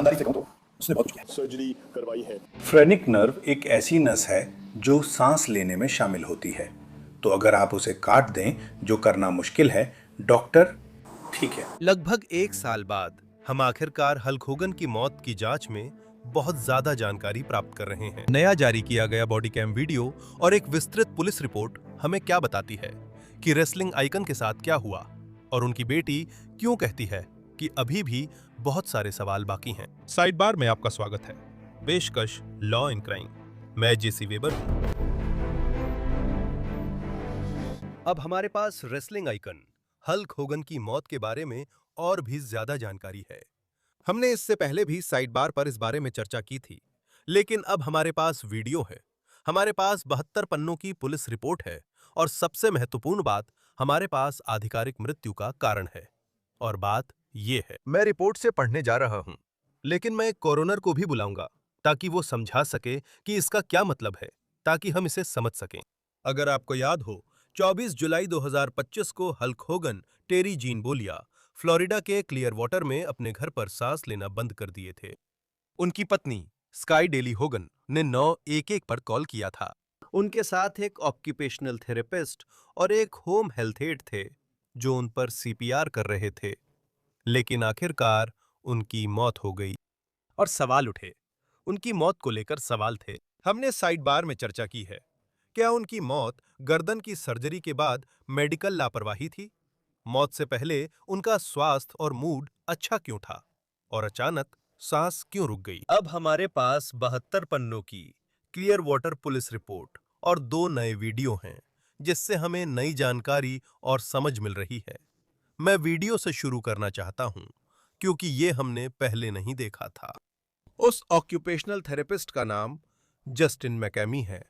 ईमानदारी से कहूं तो उसने बहुत कुछ किया। सर्जरी करवाई है। फ्रेनिक नर्व एक ऐसी नस है जो सांस लेने में शामिल होती है। तो अगर आप उसे काट दें, जो करना मुश्किल है, डॉक्टर ठीक है। लगभग 1 साल बाद हम आखिरकार हल्क होगन की मौत की जांच में बहुत ज्यादा जानकारी प्राप्त कर रहे हैं। नया जारी किया गया बॉडी कैम वीडियो और एक विस्तृत पुलिस रिपोर्ट हमें क्या बताती है कि रेसलिंग आइकन के साथ क्या हुआ, और उनकी बेटी क्यों कहती है कि अभी भी बहुत सारे सवाल बाकी हैं। साइड बार में आपका स्वागत है। पेशकश लॉ एंड क्राइम। मैं जेसी वेबर हूं। अब हमारे पास रेसलिंग आइकन हल्क होगन की मौत के बारे में और भी ज्यादा जानकारी है। हमने इससे पहले भी साइड बार पर इस बारे में चर्चा की थी, लेकिन अब हमारे पास वीडियो है, हमारे पास 72 पन्नों की पुलिस रिपोर्ट है, और सबसे महत्वपूर्ण बात, हमारे पास आधिकारिक मृत्यु का कारण है। और बात ये है, मैं रिपोर्ट से पढ़ने जा रहा हूं, लेकिन मैं कोरोनर को भी बुलाऊंगा ताकि वो समझा सके कि इसका क्या मतलब है, ताकि हम इसे समझ सकें। अगर आपको याद हो, 24 जुलाई 2025 को हल्क होगन टेरी जीन बोलिया फ्लोरिडा के क्लियर वाटर में अपने घर पर सांस लेना बंद कर दिए थे। उनकी पत्नी स्काई डेली होगन ने 911 पर कॉल किया था। उनके साथ एक ऑक्यूपेशनल थेरेपिस्ट और एक होम हेल्थ एड थे जो उन पर सीपीआर कर रहे थे। लेकिन आखिरकार उनकी मौत हो गई और सवाल उठे। उनकी मौत को लेकर सवाल थे। हमने साइड बार में चर्चा की है, क्या उनकी मौत गर्दन की सर्जरी के बाद मेडिकल लापरवाही थी? मौत से पहले उनका स्वास्थ्य और मूड अच्छा क्यों था, और अचानक सांस क्यों रुक गई? अब हमारे पास 72 पन्नों की क्लियर वाटर पुलिस रिपोर्ट और 2 नए वीडियो हैं, जिससे हमें नई जानकारी और समझ मिल रही है। मैं वीडियो से शुरू करना चाहता हूं, क्योंकि ये हमने पहले नहीं देखा था। उस ऑक्यूपेशनल थेरेपिस्ट का नाम जस्टिन मैकैमी है,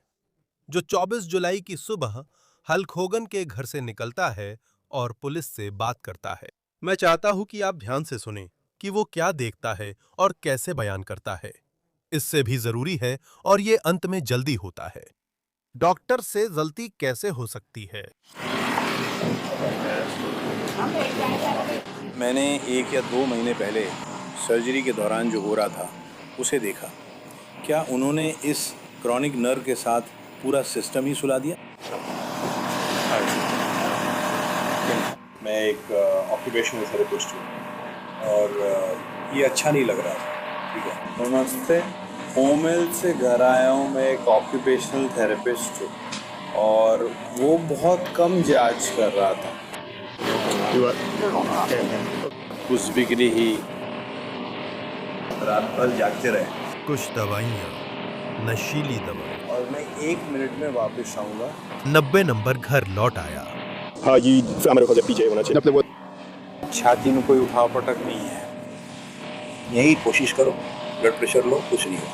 जो 24 जुलाई की सुबह हल्क होगन के घर से निकलता है और पुलिस से बात करता है। मैं चाहता हूं कि आप ध्यान से सुनें कि वो क्या देखता है और कैसे बयान करता है। इससे भी जरूरी है, और ये अंत में जल्दी होता है। डॉक्टर से गलती कैसे हो सकती है? मैंने 1 या 2 महीने पहले सर्जरी के दौरान जो हो रहा था उसे देखा। क्या उन्होंने इस क्रॉनिक नर्व के साथ पूरा सिस्टम ही सुला दिया? मैं एक ऑक्यूपेशनल थेरेपिस्ट हूँ और ये अच्छा नहीं लग रहा था। ठीक है। नमस्ते, होम हेल्थ से घर आया हूँ। मैं एक ऑक्यूपेशनल थेरेपिस्ट हूँ और वो बहुत कम जांच कर रहा था। उस बिगड़ी ही रात भर जागते रहे। कुछ दवाइयाँ, नशीली दवाएं, और मैं 1 मिनट में वापस आऊँगा। 90 नंबर घर लौट आया। हाँ, ये मेरे को पीछे होना चाहिए। छाती में कोई उठाव पटक नहीं है। यही कोशिश करो, ब्लड प्रेशर लो, कुछ नहीं हुआ।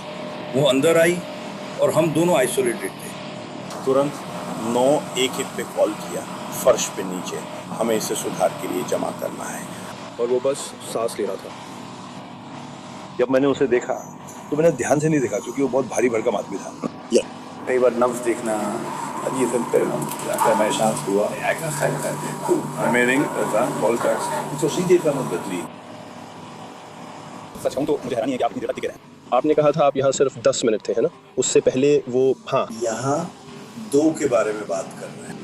वो अंदर आई और हम दोनों आइसोलेटेड थे। तुरंत 911 पे कॉल किया। फर्श पे नीचे हमें इसे सुधार के लिए जमा करना है। और वो बस सांस ले रहा था। जब मैंने उसे देखा तो मैंने ध्यान से नहीं देखा, क्योंकि वो बहुत भारी भरकम आदमी था। कई बार नब्ज देखना, ये सब महसूस हुआ। सच कहूं तो मुझे हैरानी है कि आप इतनी देर तक टिके रहे। आपने कहा था आप यहाँ सिर्फ 10 मिनट थे, है ना? उससे पहले वो, हाँ, यहाँ 2 के बारे में बात कर रहे हैं।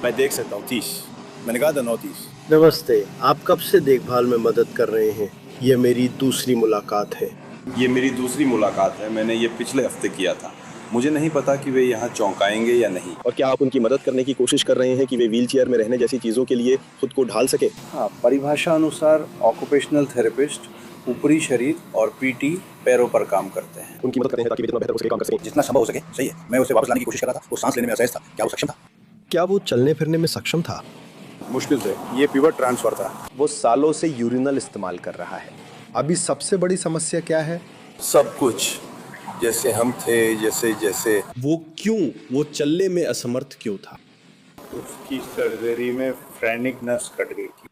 मैं देख सकता हूँ 30। मैंने कहा था 9:30। नमस्ते, आप कब से देखभाल में मदद कर रहे हैं? ये मेरी दूसरी मुलाकात है। ये मेरी दूसरी मुलाकात है। मैंने ये पिछले हफ्ते किया था। मुझे नहीं पता कि वे यहाँ चौंकाएंगे या नहीं। और क्या आप उनकी मदद करने की कोशिश कर रहे हैं कि वे व्हीलचेयर में रहने जैसी चीज़ों के लिए खुद को ढाल सके? हाँ, परिभाषा अनुसार ऑक्यूपेशनल थेरेपिस्ट ऊपरी शरीर और पीटी पैरों पर काम करते हैं। उनकी मदद करते हैं ताकि वे जितना बेहतर हो सके काम कर सकें। जितना संभव हो सके। सही है। मैं उसे वापस लाने की कोशिश कर रहा था। वो सांस लेने में असहज था। क्या वो सक्षम था? क्या वो चलने फिरने में सक्षम था? मुश्किल से। ये पिवट ट्रांसफर था। वो सालों से यूरिनल इस्तेमाल कर रहा है। अभी सबसे बड़ी समस्या क्या है? सब कुछ जैसे हम थे, जैसे वो चलने में असमर्थ क्यों था? उसकी सर्जरी में फ्रेनिक नर्व कट गई थी।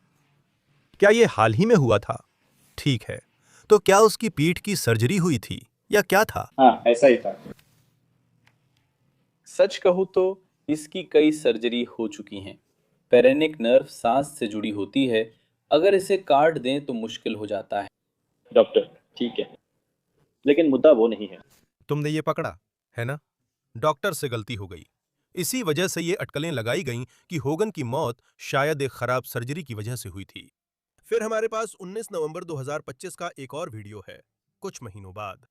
क्या ये हाल ही में हुआ था? ठीक है, तो क्या उसकी पीठ की सर्जरी हुई थी या क्या था? हाँ, ऐसा ही था। सच कहूँ तो इसकी कई सर्जरी हो चुकी हैं। पेरेनिक नर्व सांस से जुड़ी होती है। अगर इसे काट दें तो मुश्किल हो जाता है। डॉक्टर ठीक है, लेकिन मुद्दा वो नहीं है। तुमने ये पकड़ा है ना? डॉक्टर से गलती हो गई। इसी वजह से ये अटकलें लगाई गईं कि होगन की मौत शायद एक खराब सर्जरी की वजह से हुई थी। फिर हमारे पास 19 नवंबर 2025 का एक और वीडियो है, कुछ महीनों बाद।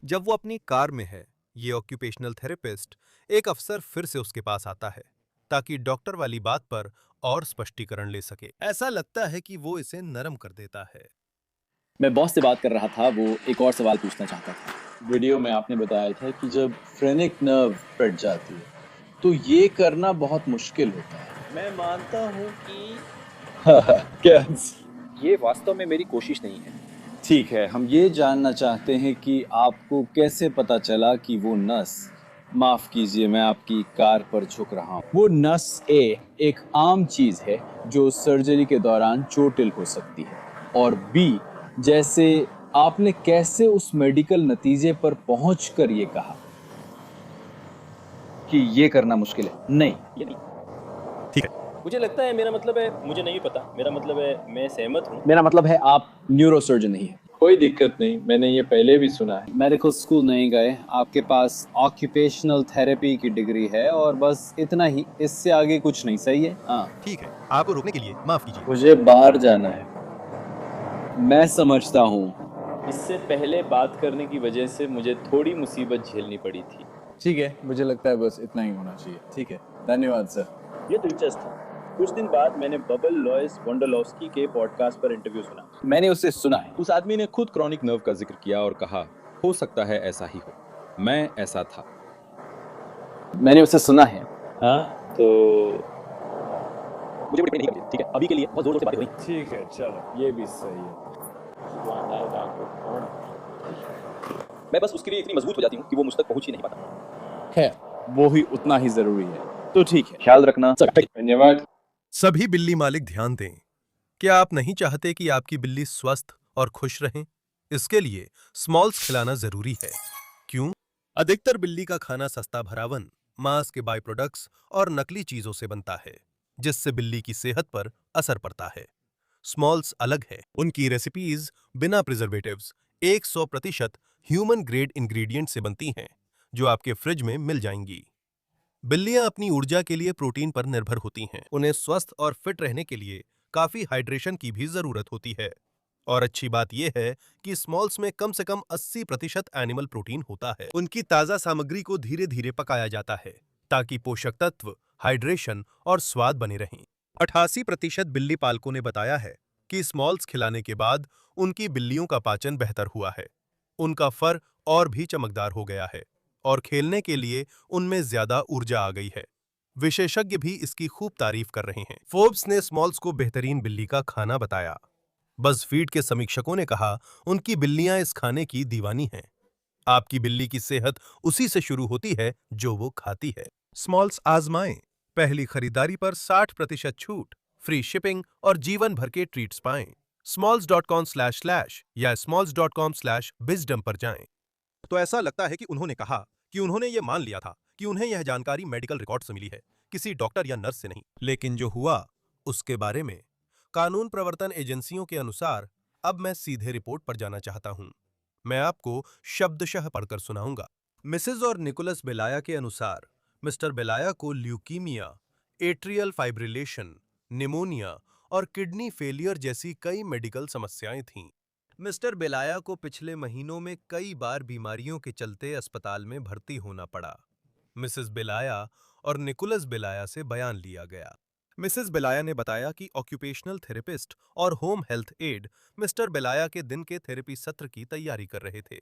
जब वो अपनी कार में है, ये ऑक्यूपेशनल थेरेपिस्ट एक अफसर फिर से उसके पास आता है ताकि डॉक्टर वाली बात पर और स्पष्टीकरण ले सके। ऐसा लगता है कि वो इसे नरम कर देता है। मैं बॉस से बात कर रहा था, वो एक और सवाल पूछना चाहता था। वीडियो में आपने बताया था कि जब फ्रेनिक नर्व फट जाती है तो ये करना बहुत मुश्किल होता है। मैं मानता हूँ कि क्या ये वास्तव में मेरी कोशिश नहीं है। ठीक है, हम ये जानना चाहते हैं कि आपको कैसे पता चला कि वो नस, माफ कीजिए मैं आपकी कार पर झुक रहा हूँ, वो नस एक आम चीज है जो सर्जरी के दौरान चोटिल हो सकती है, और बी जैसे आपने कैसे उस मेडिकल नतीजे पर पहुंचकर ये कहा कि ये करना मुश्किल है? नहीं, ये नहीं। ठीक है, मुझे लगता है, मेरा मतलब है मुझे नहीं पता, मेरा मतलब है मैं सहमत हूँ। मेरा मतलब है आप न्यूरोसर्जन नहीं है। कोई दिक्कत नहीं, मैंने ये पहले भी सुना है। मेडिकल स्कूल नहीं गए, आपके पास ऑक्यूपेशनल थेरेपी की डिग्री है और बस इतना ही, इससे आगे कुछ नहीं। सही है? हाँ ठीक है, आपको रोकने के लिए माफ कीजिए। मुझे बाहर जाना है। मैं समझता हूँ। इससे पहले बात करने की वजह से मुझे थोड़ी मुसीबत झेलनी पड़ी थी। ठीक है, मुझे लगता है बस इतना ही होना चाहिए। ठीक है, धन्यवाद सर। ये दिलचस्प था। कुछ दिन बाद मैंने बबल लॉयस वोंडोलॉव्स्की के पॉडकास्ट पर इंटरव्यू सुना। मैंने उससे सुना है। उस आदमी ने खुद क्रॉनिक नर्व का जिक्र किया और कहा, हो सकता है ऐसा ही हो, मैं ऐसा था। मैंने उससे सुना है। हाँ, तो मुझे नहीं करनी। ठीक है, अभी के लिए बहुत जोर से बात हो रही। ठीक है, चलो, ये भी सही है। मैं बस उसके लिए इतनी मजबूत हो जाती हूँ कि वो मुझ तक पहुंच ही नहीं पाता। खैर, वो ही उतना ही जरूरी है। तो ठीक है, ख्याल रखना। धन्यवाद। सभी बिल्ली मालिक ध्यान दें। क्या आप नहीं चाहते कि आपकी बिल्ली स्वस्थ और खुश रहें? इसके लिए स्मॉल्स खिलाना जरूरी है। क्यों? अधिकतर बिल्ली का खाना सस्ता भरावन, मांस के बाय प्रोडक्ट्स और नकली चीजों से बनता है, जिससे बिल्ली की सेहत पर असर पड़ता है। स्मॉल्स अलग है। उनकी रेसिपीज बिना प्रिजर्वेटिव्स 100% ह्यूमन ग्रेड इंग्रेडिएंट से बनती हैं, जो आपके फ्रिज में मिल जाएंगी। बिल्लियां अपनी ऊर्जा के लिए प्रोटीन पर निर्भर होती हैं। उन्हें स्वस्थ और फिट रहने के लिए काफी हाइड्रेशन की भी जरूरत होती है। और अच्छी बात यह है कि स्मॉल्स में कम से कम 80% एनिमल प्रोटीन होता है। उनकी ताजा सामग्री को धीरे धीरे पकाया जाता है ताकि पोषक तत्व, हाइड्रेशन और स्वाद बने रहें। 88% बिल्ली पालकों ने बताया है कि स्मॉल्स खिलाने के बाद उनकी बिल्लियों का पाचन बेहतर हुआ है, उनका फर और भी चमकदार हो गया है और खेलने के लिए उनमें ज्यादा ऊर्जा आ गई है। विशेषज्ञ भी इसकी खूब तारीफ कर रहे हैं। फोर्ब्स ने स्मॉल्स को बेहतरीन बिल्ली का खाना बताया। बज़फीड के समीक्षकों ने कहा, उनकी बिल्लियां इस खाने की दीवानी हैं। आपकी बिल्ली की सेहत उसी से शुरू होती है जो वो खाती है। स्मॉल्स आजमाएं। पहली खरीदारी पर 60% छूट, फ्री शिपिंग और जीवन भर के ट्रीट्स पाएं। smalls.com// या smalls.com/wisdom पर जाएं। तो ऐसा लगता है कि उन्होंने कहा कि उन्होंने ये मान लिया था कि उन्हें यह जानकारी मेडिकल रिकॉर्ड से मिली है, किसी डॉक्टर या नर्स से नहीं। लेकिन जो हुआ उसके बारे में कानून प्रवर्तन एजेंसियों के अनुसार अब मैं सीधे रिपोर्ट पर जाना चाहता हूं। मैं आपको शब्दशः पढ़कर सुनाऊंगा। मिसेज और निकोलस बेलाया के अनुसार मिस्टर बेलाया को ल्यूकीमिया, एट्रियल फाइब्रिलेशन, निमोनिया और किडनी फेलियर जैसी कई मेडिकल समस्याएं थीं। मिस्टर बेलाया को पिछले महीनों में कई बार बीमारियों के चलते अस्पताल में भर्ती होना पड़ा। मिसेस बेलाया और निकोलस बेलाया से बयान लिया गया। मिसेस बेलाया ने बताया कि ऑक्यूपेशनल थेरेपिस्ट और होम हेल्थ एड मिस्टर बेलाया के दिन के थेरेपी सत्र की तैयारी कर रहे थे।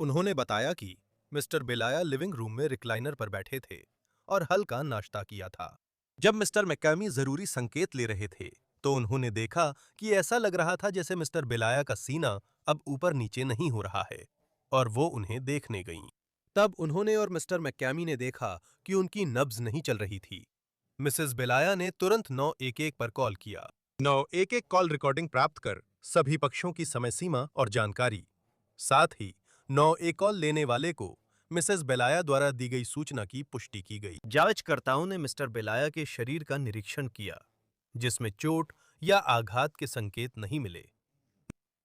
उन्होंने बताया कि मिस्टर बेलाया लिविंग रूम में रिक्लाइनर पर बैठे थे और हल्का नाश्ता किया था। जब मिस्टर मैकामी जरूरी संकेत ले रहे थे तो उन्होंने देखा कि ऐसा लग रहा था जैसे मिस्टर बेलाया का सीना अब ऊपर नीचे नहीं हो रहा है, और वो उन्हें देखने गईं। तब उन्होंने और मिस्टर मैकामी ने देखा कि उनकी नब्ज नहीं चल रही थी। मिसेस बेलाया ने तुरंत 911 पर कॉल किया। 911 कॉल रिकॉर्डिंग प्राप्त कर सभी पक्षों की समय सीमा और जानकारी, साथ ही 911 कॉल लेने वाले को मिसेस बेलाया द्वारा दी गई सूचना की पुष्टि की गई। जांचकर्ताओं ने मिस्टर बेलाया के शरीर का निरीक्षण किया, जिसमें चोट या आघात के संकेत नहीं मिले।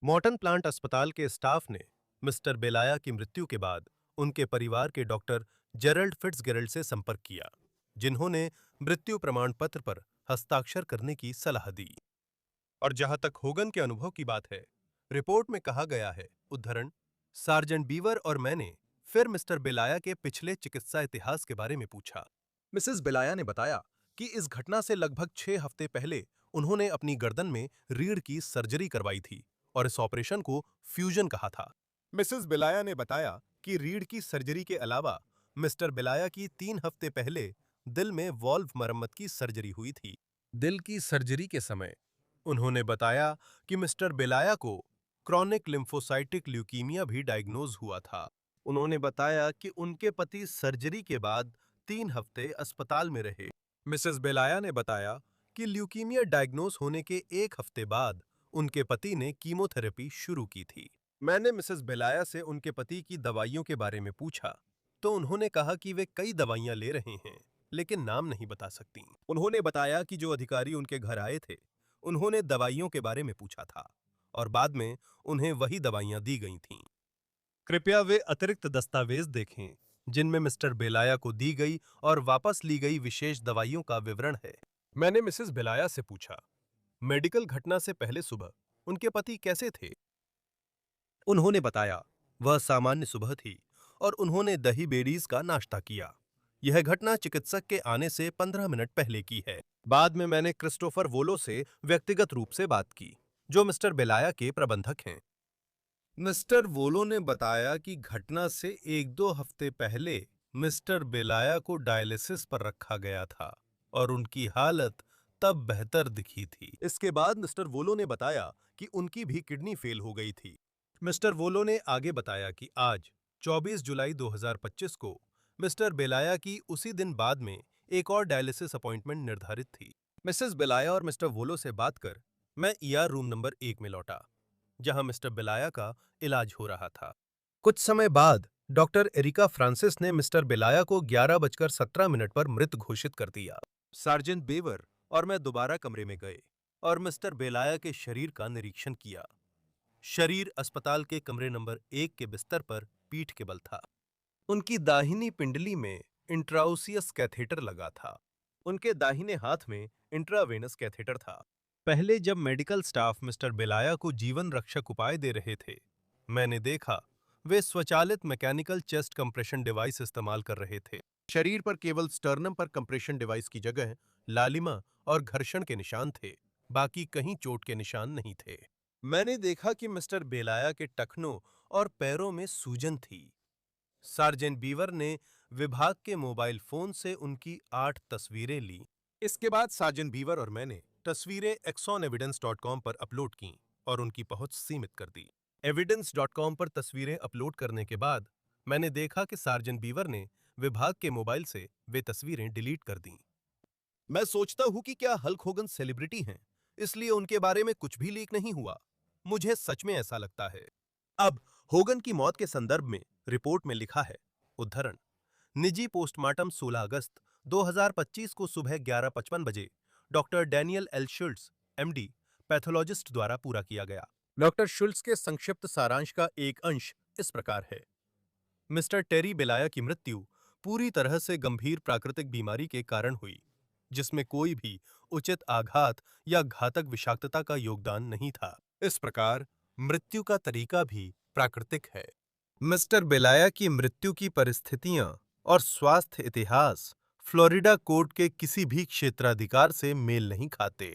मॉर्टन प्लांट अस्पताल के स्टाफ ने मिस्टर बेलाया की मृत्यु के बाद उनके परिवार के डॉक्टर जेरल्ड फिट्जगेरल्ड से संपर्क किया, जिन्होंने मृत्यु प्रमाण पत्र पर हस्ताक्षर करने की सलाह दी। और जहां तक होगन के अनुभव की बात है, रिपोर्ट में कहा गया है, उद्धरण, सार्जेंट बीवर और मैंने फिर मिस्टर बेलाया के पिछले चिकित्सा इतिहास के बारे में पूछा। मिसेस बेलाया ने बताया कि इस घटना से लगभग 6 हफ्ते पहले उन्होंने अपनी गर्दन में रीढ़ की सर्जरी करवाई थी और इस ऑपरेशन को फ्यूजन कहा था। मिसेस बेलाया ने बताया कि रीढ़ की सर्जरी के अलावा मिस्टर बेलाया की 3 हफ्ते पहले दिल में वॉल्व मरम्मत की सर्जरी हुई थी। दिल की सर्जरी के समय उन्होंने बताया कि मिस्टर बेलाया को क्रॉनिक लिम्फोसाइटिक ल्यूकीमिया भी डायग्नोज हुआ था। उन्होंने बताया कि उनके पति सर्जरी के बाद 3 हफ्ते अस्पताल में रहे। मिसेस बेलाया ने बताया कि ल्यूकीमिया डायग्नोज होने के 1 हफ्ते बाद उनके पति ने कीमोथेरेपी शुरू की थी। मैंने मिसेस बेलाया से उनके पति की दवाइयों के बारे में पूछा, तो उन्होंने कहा कि वे कई दवाइयां ले रहे हैं, लेकिन नाम नहीं बता सकती। उन्होंने बताया कि जो अधिकारी उनके घर आए थे, उन्होंने दवाइयों के बारे में पूछा था और बाद में उन्हें वही दवाइयां दी गई थीं। कृपया वे अतिरिक्त दस्तावेज देखें, जिनमें मिस्टर बेलाया को दी गई और वापस ली गई विशेष दवाइयों का विवरण है। मैंने मिसेस बेलाया से पूछा, मेडिकल घटना से पहले सुबह उनके पति कैसे थे? उन्होंने बताया, वह सामान्य सुबह थी और उन्होंने दही बेरीज का नाश्ता किया। यह घटना चिकित्सक के आने से 15 मिनट पहले की है। बाद में मैंने क्रिस्टोफर वोलो से व्यक्तिगत रूप से बात की, जो मिस्टर बेलाया के प्रबंधक हैं। मिस्टर वोलो ने बताया कि घटना से 1-2 हफ्ते पहले मिस्टर बेलाया को डायलिसिस पर रखा गया था और उनकी हालत तब बेहतर दिखी थी। इसके बाद मिस्टर वोलो ने बताया कि उनकी भी किडनी फेल हो गई थी। मिस्टर वोलो ने आगे बताया कि आज 24 जुलाई 2025 को मिस्टर बेलाया की उसी दिन बाद में एक और डायलिसिस अपॉइंटमेंट निर्धारित थी। मिसेस बेलाया और मिस्टर वोलो से बात कर मैं ईआर रूम नंबर 1 में लौटा, जहां मिस्टर बेलाया का इलाज हो रहा था। कुछ समय बाद डॉक्टर एरिका फ्रांसिस ने मिस्टर बेलाया को 11:17 पर मृत घोषित कर दिया। सार्जेंट बेवर और मैं दोबारा कमरे में गए और मिस्टर बेलाया के शरीर का निरीक्षण किया। शरीर अस्पताल के कमरे नंबर 1 के बिस्तर पर पीठ के बल था। उनकी दाहिनी पिंडली में इंट्राओसियस कैथेटर लगा था। उनके दाहिने हाथ में इंट्रावेनस कैथेटर था। पहले जब मेडिकल स्टाफ मिस्टर बेलाया को जीवन रक्षक उपाय दे रहे थे, मैंने देखा वे स्वचालित मैकेनिकल चेस्ट कंप्रेशन डिवाइस इस्तेमाल कर रहे थे। शरीर पर केवल स्टर्नम पर कंप्रेशन डिवाइस की जगह लालिमा और घर्षण के निशान थे, बाकी कहीं चोट के निशान नहीं थे। मैंने देखा कि मिस्टर बेलाया के टखनों और पैरों में सूजन थी। सार्जेंट बीवर ने विभाग के मोबाइल फोन से उनकी 8 तस्वीरें ली। इसके बाद सार्जेंट बीवर और मैंने तस्वीरें exonevidence.com पर अपलोड की और उनकी पहुंच सीमित कर दी। evidence.com पर तस्वीरें अपलोड करने के बाद मैंने देखा कि सार्जेंट बीवर ने विभाग के मोबाइल से वे तस्वीरें डिलीट कर दी। मैं सोचता हूं कि क्या हल्क होगन सेलिब्रिटी हैं, इसलिए उनके बारे में कुछ भी लीक नहीं हुआ। मुझे सच में ऐसा लगता है। अब होगन की मौत के संदर्भ में रिपोर्ट में लिखा है, उद्धरण, निजी पोस्टमार्टम 16 अगस्त 2025 को सुबह 11:55 बजे doctor Daniel L Schultz, MD, pathologist द्वारा पूरा किया गया। डॉक्टर शुल्ट्ज के संक्षिप्त सारांश का एक अंश इस प्रकार है। मिस्टर टेरी बेलाया की मृत्यु पूरी तरह से गंभीर प्राकृतिक बीमारी के कारण हुई, जिसमें कोई भी उचित आघात या घातक विषाक्तता का योगदान नहीं था। इस प्रकार मृत्यु का तरीका भी प्राकृतिक है। मिस्टर बेलाया की मृत्यु की परिस्थितियां और स्वास्थ्य इतिहास फ्लोरिडा कोर्ट के किसी भी क्षेत्राधिकार से मेल नहीं खाते।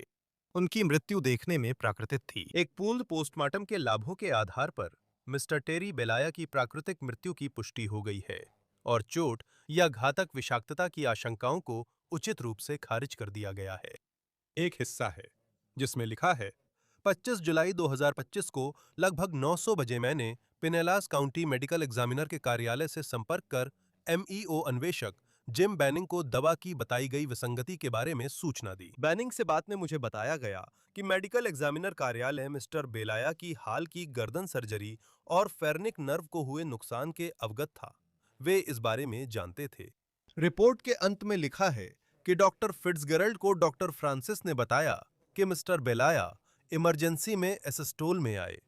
उनकी मृत्यु देखने में प्राकृतिक थी। एक पूर्ण पोस्टमार्टम के लाभों के आधार पर मिस्टर टेरी बेलाया की प्राकृतिक मृत्यु की पुष्टि हो गई है और चोट या घातक विषाक्तता की आशंकाओं को उचित रूप से खारिज कर दिया गया है। एक हिस्सा है जिसमें लिखा है, 25 जुलाई 2025 को लगभग 900 बजे मैंने पिनेलास काउंटी मेडिकल एग्जामिनर के कार्यालय से संपर्क कर एमईओ अन्वेषक जिम बैनिंग को दवा की बताई गई विसंगति के बारे में सूचना दी। बैनिंग से बाद में मुझे बताया गया कि मेडिकल एग्जामिनर कार्यालय मिस्टर बेलाया की हाल की गर्दन सर्जरी और फेर्निक नर्व को हुए नुकसान के अवगत था। वे इस बारे में जानते थे। रिपोर्ट के अंत में लिखा है कि डॉक्टर फिट्जगेरल्ड को डॉक्टर फ्रांसिस ने बताया कि मिस्टर बेलाया इमरजेंसी में एसिस्टोल में आए।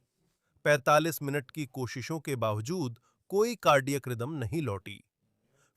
45 मिनट की कोशिशों के बावजूद कोई कार्डियक रिदम नहीं लौटी।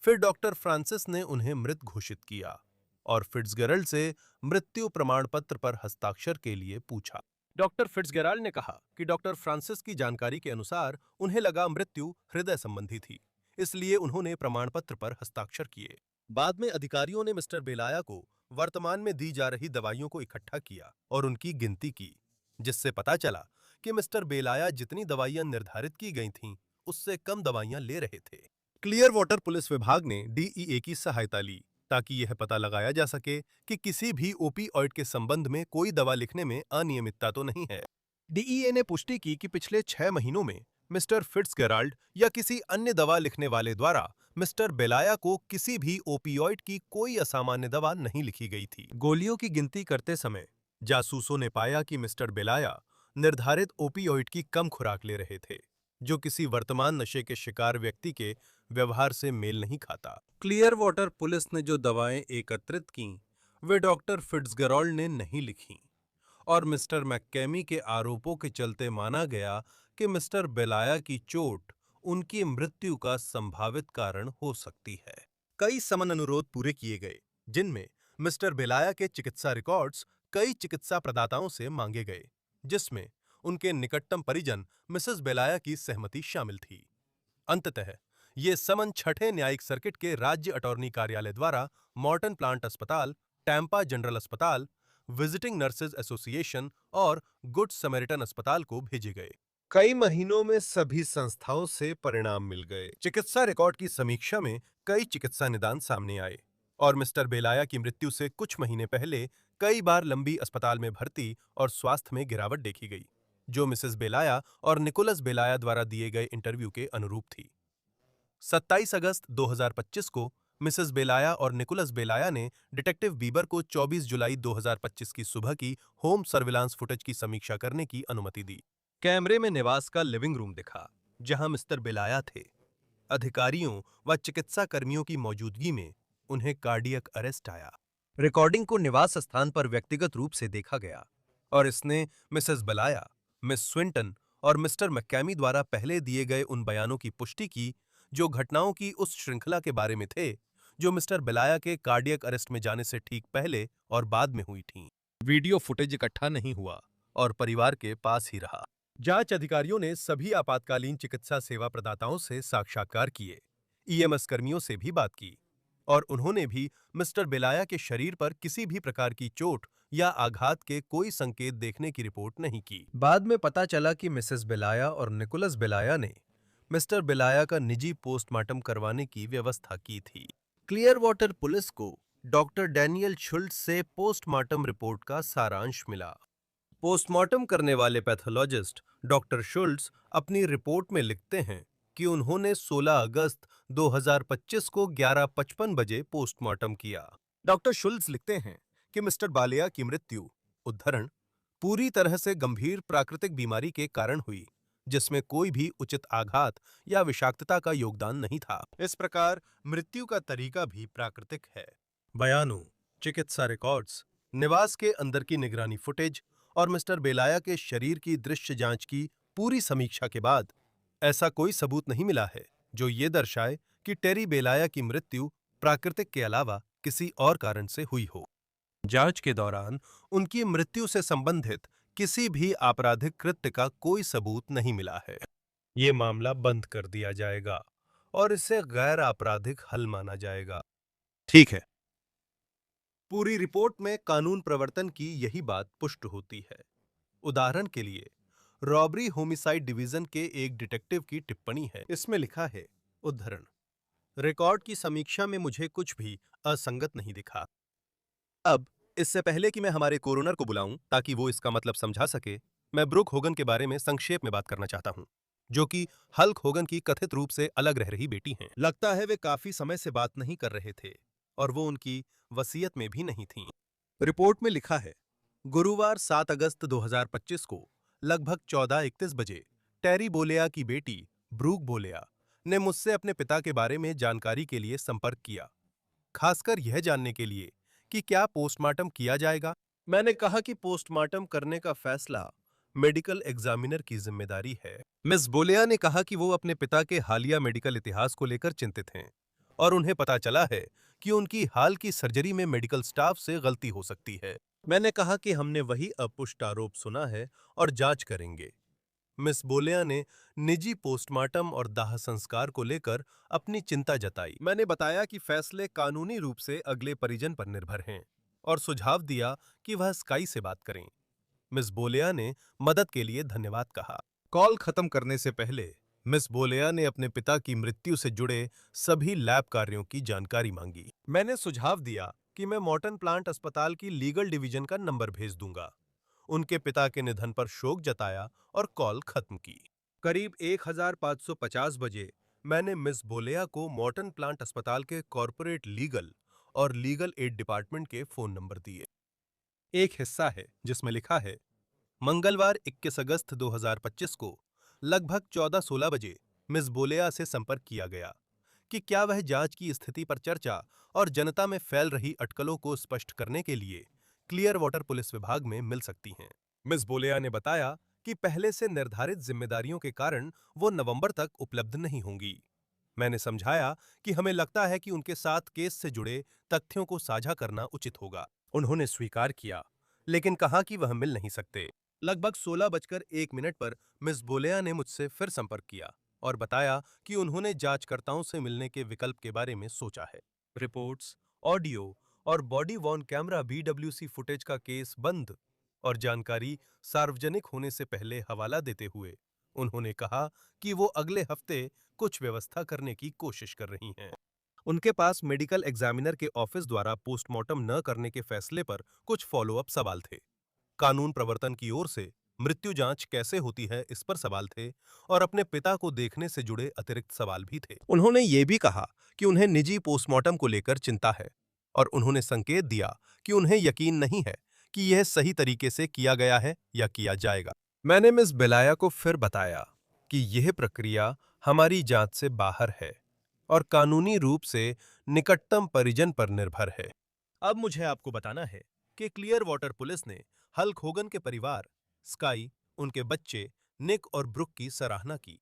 फिर डॉक्टर फ्रांसिस ने उन्हें मृत घोषित किया और फिट्जगेराल्ड से मृत्यु प्रमाण पत्र पर हस्ताक्षर के लिए पूछा। डॉक्टर फिट्जगेराल्ड ने कहा कि डॉक्टर फ्रांसिस की जानकारी के अनुसार उन्हें लगा मृत्यु हृदय संबंधी थी, इसलिए उन्होंने प्रमाण पत्र पर हस्ताक्षर किए। बाद में अधिकारियों ने मिस्टर बेलाया को वर्तमान में दी जा रही दवाइयों को इकट्ठा किया और उनकी गिनती की, जिससे पता चला कि मिस्टर बेलाया जितनी दवाइयां निर्धारित की गई थीं, उससे कम दवाइयां ले रहे थे। क्लियर वाटर पुलिस विभाग ने डीईए की सहायता ली ताकि यह पता लगाया जा सके कि किसी भी ओपिओइड के संबंध में कोई दवा लिखने में अनियमितता तो नहीं है। डीईए ने पुष्टि की कि पिछले 6 महीनों में मिस्टर फिट्जगेराल्ड या किसी अन्य दवा लिखने वाले द्वारा मिस्टर बेलाया को किसी भी ओपिओइड की कोई असामान्य दवा नहीं लिखी गई थी। गोलियों की गिनती करते समय जासूसों ने पाया कि मिस्टर बेलाया निर्धारित ओपिओइड की कम खुराक ले रहे थे, जो किसी वर्तमान नशे के शिकार व्यक्ति के व्यवहार से मेल नहीं खाता। क्लियर वाटर पुलिस ने जो दवाएं एकत्रित की, वे डॉक्टर फिट्जगेराल्ड ने नहीं लिखी और मिस्टर मैककेमी के आरोपों के चलते माना गया कि मिस्टर बेलाया की चोट उनकी मृत्यु का संभावित कारण हो सकती है। कई समन अनुरोध पूरे किए गए, जिनमें मिस्टर बेलाया के चिकित्सा रिकॉर्ड्स कई चिकित्सा प्रदाताओं से मांगे गए, जिसमें उनके निकटतम परिजन मिसेस बेलाया की सहमति शामिल थी। अंततः ये समन छठे न्यायिक सर्किट के राज्य अटॉर्नी कार्यालय द्वारा मॉर्टन प्लांट अस्पताल, टैंपा जनरल अस्पताल, विजिटिंग नर्सेज एसोसिएशन और गुड समैरिटन अस्पताल को भेजे गए। कई महीनों में सभी संस्थाओं से परिणाम मिल गए। चिकित्सा रिकॉर्ड की समीक्षा में कई चिकित्सा निदान सामने आए और मिस्टर बेलाया की मृत्यु से कुछ महीने पहले कई बार लंबी अस्पताल में भर्ती और स्वास्थ्य में गिरावट देखी गई, जो मिसेस बेलाया और निकोलस बेलाया द्वारा दिए गए इंटरव्यू के अनुरूप थी। 27 अगस्त 2025 को मिसेस बेलाया और निकोलस बेलाया ने डिटेक्टिव बीबर को 24 जुलाई 2025 की सुबह की होम सर्विलांस फुटेज की समीक्षा करने की अनुमति दी। कैमरे में निवास का लिविंग रूम दिखा, जहां मिस्टर बेलाया थे। अधिकारियों व चिकित्सा कर्मियों की मौजूदगी में उन्हें कार्डियक अरेस्ट आया। रिकॉर्डिंग को निवास स्थान पर व्यक्तिगत रूप से देखा गया और इसने मिसेस बेलाया, मिस स्विंटन और मिस्टर मैककेमी द्वारा पहले दिए गए उन बयानों की पुष्टि की जो घटनाओं की उस श्रृंखला के बारे में थे जो मिस्टर बेलाया के कार्डियक अरेस्ट में जाने से ठीक पहले और बाद में हुई थीं। वीडियो फुटेज इकट्ठा नहीं हुआ और परिवार के पास ही रहा। जांच अधिकारियों ने सभी आपातकालीन चिकित्सा सेवा प्रदाताओं से साक्षात्कार किए, ईएमएस कर्मियों से भी बात की और उन्होंने भी मिस्टर बेलाया के शरीर पर किसी भी प्रकार की चोट या आघात के कोई संकेत देखने की रिपोर्ट नहीं की। बाद में पता चला कि मिसेस बेलाया और निकोलस बेलाया ने मिस्टर बेलाया का निजी पोस्टमार्टम करवाने की व्यवस्था की थी। क्लियर वाटर पुलिस को डॉक्टर डैनियल शुल्ट्ज से पोस्टमार्टम रिपोर्ट का सारांश मिला। पोस्टमार्टम करने वाले पैथोलॉजिस्ट डॉक्टर शुल्ट्ज अपनी रिपोर्ट में लिखते हैं कि उन्होंने 16 अगस्त 2025 को 11:55 बजे पोस्टमार्टम किया। डॉक्टर शुल्ट्ज लिखते हैं कि मिस्टर बेलाया की मृत्यु, उद्धरण, पूरी तरह से गंभीर प्राकृतिक बीमारी के कारण हुई, जिसमें कोई भी उचित आघात या विषाक्तता का योगदान नहीं था। इस प्रकार मृत्यु का तरीका भी प्राकृतिक है। बयानों, चिकित्सा रिकॉर्ड्स, निवास के अंदर की निगरानी फुटेज और मिस्टर बेलाया के शरीर की दृश्य जांच की पूरी समीक्षा के बाद ऐसा कोई सबूत नहीं मिला है जो ये दर्शाए कि टेरी बेलाया की मृत्यु प्राकृतिक के अलावा किसी और कारण से हुई हो। जांच के दौरान उनकी मृत्यु से संबंधित किसी भी आपराधिक कृत्य का कोई सबूत नहीं मिला है। ये मामला बंद कर दिया जाएगा और इसे गैर आपराधिक हल माना जाएगा। ठीक है। पूरी रिपोर्ट में कानून प्रवर्तन की यही बात पुष्ट होती है। उदाहरण के लिए रॉबरी होमिसाइड डिवीजन के एक डिटेक्टिव की टिप्पणी है। इसमें लिखा है, उद्धरण, रिकॉर्ड की समीक्षा में मुझे कुछ भी असंगत नहीं दिखा। अब इससे पहले कि मैं हमारे कोरोनर को बुलाऊं ताकि वो इसका मतलब समझा सके, मैं ब्रुक होगन के बारे में संक्षेप में बात करना चाहता हूं, जो कि हल्क होगन की कथित रूप से अलग रह रही बेटी हैं। लगता है वे काफी समय से बात नहीं कर रहे थे और वो उनकी वसीयत में भी नहीं थीं। रिपोर्ट में लिखा है, गुरुवार 7 अगस्त 2025 को लगभग 14:31 बजे टेरी बोलेया की बेटी ब्रूक बोलेया ने मुझसे अपने पिता के बारे में जानकारी के लिए संपर्क किया, खासकर यह जानने के लिए कि क्या पोस्टमार्टम किया जाएगा। मैंने कहा कि पोस्टमार्टम करने का फैसला मेडिकल एग्जामिनर की जिम्मेदारी है। मिस बोलेया ने कहा कि वो अपने पिता के हालिया मेडिकल इतिहास को लेकर चिंतित हैं और उन्हें पता चला है कि उनकी हाल की सर्जरी में मेडिकल स्टाफ से गलती हो सकती है। मैंने कहा कि हमने वही अपुष्ट आरोप सुना है और जांच करेंगे। मिस बोलेया ने निजी पोस्टमार्टम और दाह संस्कार को लेकर अपनी चिंता जताई। मैंने बताया कि फैसले कानूनी रूप से अगले परिजन पर निर्भर हैं और सुझाव दिया कि वह स्काई से बात करें। मिस बोलेया ने मदद के लिए धन्यवाद कहा। कॉल खत्म करने से पहले मिस बोलेया ने अपने पिता की मृत्यु से जुड़े सभी लैब कार्यों की जानकारी मांगी। मैंने सुझाव दिया कि मैं मॉर्टन प्लांट अस्पताल की लीगल डिवीजन का नंबर भेज दूंगा। उनके पिता के निधन पर शोक जताया और कॉल खत्म की। करीब 1550 बजे मैंने मिस बोलेया को मॉर्टन प्लांट अस्पताल के कॉर्पोरेट लीगल और लीगल एड डिपार्टमेंट के फोन नंबर दिए। एक हिस्सा है जिसमें लिखा है, मंगलवार 21 अगस्त 2025 को लगभग 14:16 बजे मिस बोलेया से संपर्क किया गया कि क्या वह जांच की स्थिति पर चर्चा और जनता में फैल रही अटकलों को स्पष्ट करने के लिए क्लियर वाटर पुलिस विभाग में मिल सकती हैं। मिस बोलेया ने बताया कि पहले से निर्धारित जिम्मेदारियों के कारण वो नवंबर तक उपलब्ध नहीं होंगी। मैंने समझाया कि हमें लगता है कि उनके साथ केस से जुड़े तथ्यों को साझा करना उचित होगा। उन्होंने स्वीकार किया, लेकिन कहा कि वह मिल नहीं सकते। लगभग 16:01 पर मिस बोलेया ने मुझसे फिर संपर्क किया और बताया कि उन्होंने जांचकर्ताओं से मिलने के विकल्प के बारे में सोचा है। रिपोर्ट्स, ऑडियो और body worn camera BWC footage का केस बंद और जानकारी सार्वजनिक होने से पहले हवाला देते हुए उन्होंने कहा कि वो अगले हफ्ते कुछ व्यवस्था करने की कोशिश कर रही हैं। उनके पास मेडिकल एग्जामिनर के ऑफिस द्वारा पोस्टमार्टम न करने के फैसले पर कुछ फॉलोअप सवाल थे। कानून प्रवर्तन की ओर से मृत्यु जांच कैसे होती है इस पर सवाल थे और अपने पिता को देखने से जुड़े अतिरिक्त सवाल भी थे। उन्होंने ये भी कहा कि उन्हें निजी पोस्टमार्टम को लेकर चिंता है और उन्होंने संकेत दिया कि उन्हें यकीन नहीं है कि यह सही तरीके से किया गया है या किया जाएगा। मैंने मिस बेलाया को फिर बताया कि यह प्रक्रिया हमारी जांच से बाहर है और कानूनी रूप से निकटतम परिजन पर निर्भर है। अब मुझे आपको बताना है कि क्लियर वाटर पुलिस ने हल्क होगन के परिवार, स्काई, उनके बच्चे निक और ब्रुक की सराहना की।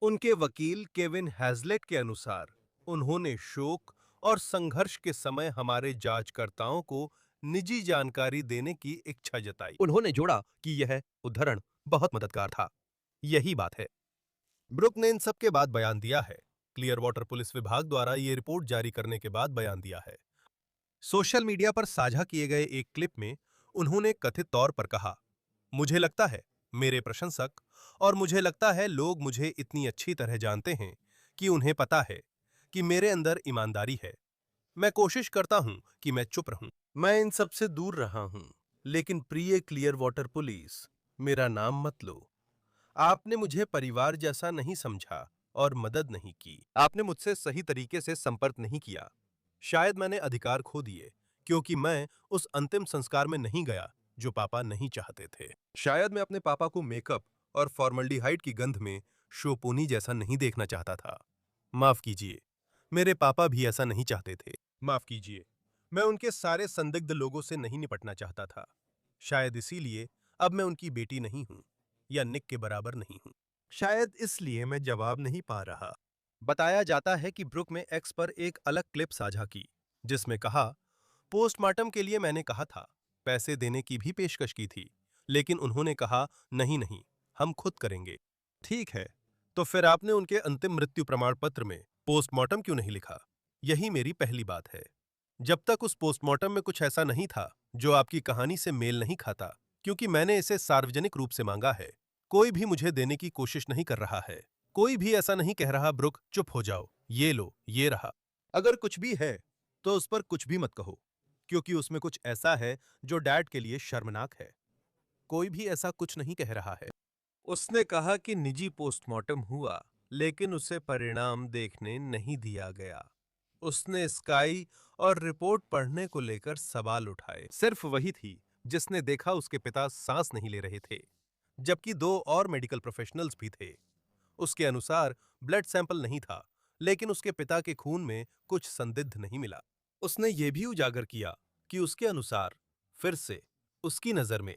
उनके वकील केविन हैजलेट के अनुसार उन्होंने शोक और संघर्ष के समय हमारे जांचकर्ताओं को निजी जानकारी देने की इच्छा जताई। उन्होंने जोड़ा कि यह उद्धरण बहुत मददगार था। यही बात है। ब्रुक ने इन सब के बाद बयान दिया है। क्लियर वाटर पुलिस विभाग द्वारा ये रिपोर्ट जारी करने के बाद बयान दिया है। सोशल मीडिया पर साझा किए गए एक क्लिप में उन्होंने कथित तौर पर कहा, मुझे लगता है मेरे प्रशंसक और मुझे लगता है लोग मुझे इतनी अच्छी तरह जानते हैं कि उन्हें पता है कि मेरे अंदर ईमानदारी है। मैं कोशिश करता हूं कि मैं चुप रहूं। मैं इन सब से दूर रहा हूं, लेकिन प्रिय क्लियर वाटर पुलिस, मेरा नाम मत लो। आपने मुझे परिवार जैसा नहीं समझा और मदद नहीं की। आपने मुझसे सही तरीके से संपर्क नहीं किया। शायद मैंने अधिकार खो दिए क्योंकि मैं उस अंतिम संस्कार में नहीं गया जो पापा नहीं चाहते थे। शायद मैं अपने पापा को मेकअप और फॉर्मल्डिहाइड की गंध में शोपोनी जैसा नहीं देखना चाहता था। माफ कीजिए, मेरे पापा भी ऐसा नहीं चाहते थे। माफ कीजिए, मैं उनके सारे संदिग्ध लोगों से नहीं निपटना चाहता था। शायद इसीलिए अब मैं उनकी बेटी नहीं हूं या निक के बराबर नहीं हूं। शायद इसलिए मैं जवाब नहीं पा रहा। बताया जाता है कि ब्रुक में एक्स पर एक अलग क्लिप साझा की जिसमें कहा, पोस्टमार्टम के लिए मैंने कहा था, पैसे देने की भी पेशकश की थी, लेकिन उन्होंने कहा नहीं नहीं, हम खुद करेंगे। ठीक है, तो फिर आपने उनके अंतिम मृत्यु प्रमाण पत्र में पोस्टमार्टम क्यों नहीं लिखा? यही मेरी पहली बात है। जब तक उस पोस्टमार्टम में कुछ ऐसा नहीं था जो आपकी कहानी से मेल नहीं खाता, क्योंकि मैंने इसे सार्वजनिक रूप से मांगा है। कोई भी मुझे देने की कोशिश नहीं कर रहा है। कोई भी ऐसा नहीं कह रहा, ब्रुक चुप हो जाओ, ये लो, ये रहा। अगर कुछ भी है तो उस पर कुछ भी मत कहो, क्योंकि उसमें कुछ ऐसा है जो डैड के लिए शर्मनाक है। कोई भी ऐसा कुछ नहीं कह रहा है। उसने कहा कि निजी पोस्टमार्टम हुआ, लेकिन उसे परिणाम देखने नहीं दिया गया। उसने स्काई और रिपोर्ट पढ़ने को लेकर सवाल उठाए। सिर्फ वही थी जिसने देखा उसके पिता सांस नहीं ले रहे थे, जबकि 2 और मेडिकल प्रोफेशनल्स भी थे। उसके अनुसार ब्लड सैंपल नहीं था, लेकिन उसके पिता के खून में कुछ संदिग्ध नहीं मिला। उसने ये भी उजागर किया कि उसके अनुसार फिर से उसकी नज़र में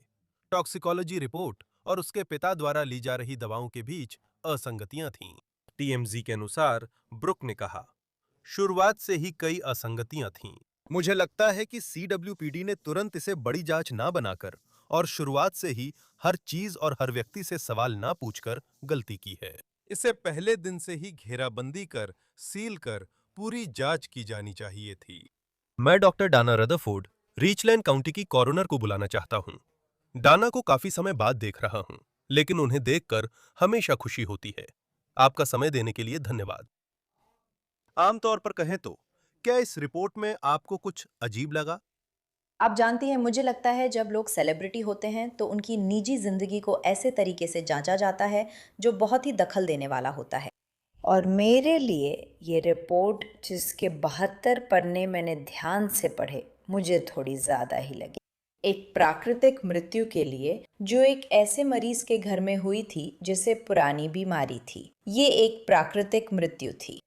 टॉक्सिकोलॉजी रिपोर्ट और उसके पिता द्वारा ली जा रही दवाओं के बीच असंगतियां थीं। टीएमजी के अनुसार ब्रुक ने कहा, शुरुआत से ही कई असंगतियां थीं। मुझे लगता है कि सीडब्ल्यूपीडी ने तुरंत इसे बड़ी जांच ना बनाकर और शुरुआत से ही हर चीज और हर व्यक्ति से सवाल ना पूछकर गलती की है। इसे पहले दिन से ही घेराबंदी कर, सील कर पूरी जांच की जानी चाहिए थी। मैं डॉक्टर डाना रदरफोर्ड, रीचलैंड काउंटी की कॉरोनर को बुलाना चाहता हूं। डाना को काफी समय बाद देख रहा हूं, लेकिन उन्हें देखकर हमेशा खुशी होती है। आपका समय देने के लिए धन्यवाद। आमतौर पर कहें तो क्या इस रिपोर्ट में आपको कुछ अजीब लगा? आप जानती हैं, मुझे लगता है जब लोग सेलिब्रिटी होते हैं तो उनकी निजी जिंदगी को ऐसे तरीके से जांचा जाता है जो बहुत ही दखल देने वाला होता है। और मेरे लिए ये रिपोर्ट, जिसके 72 पन्ने मैंने ध्यान से पढ़े, मुझे थोड़ी ज़्यादा ही लगी। एक प्राकृतिक मृत्यु के लिए जो एक ऐसे मरीज के घर में हुई थी जिसे पुरानी बीमारी थी। ये एक प्राकृतिक मृत्यु थी।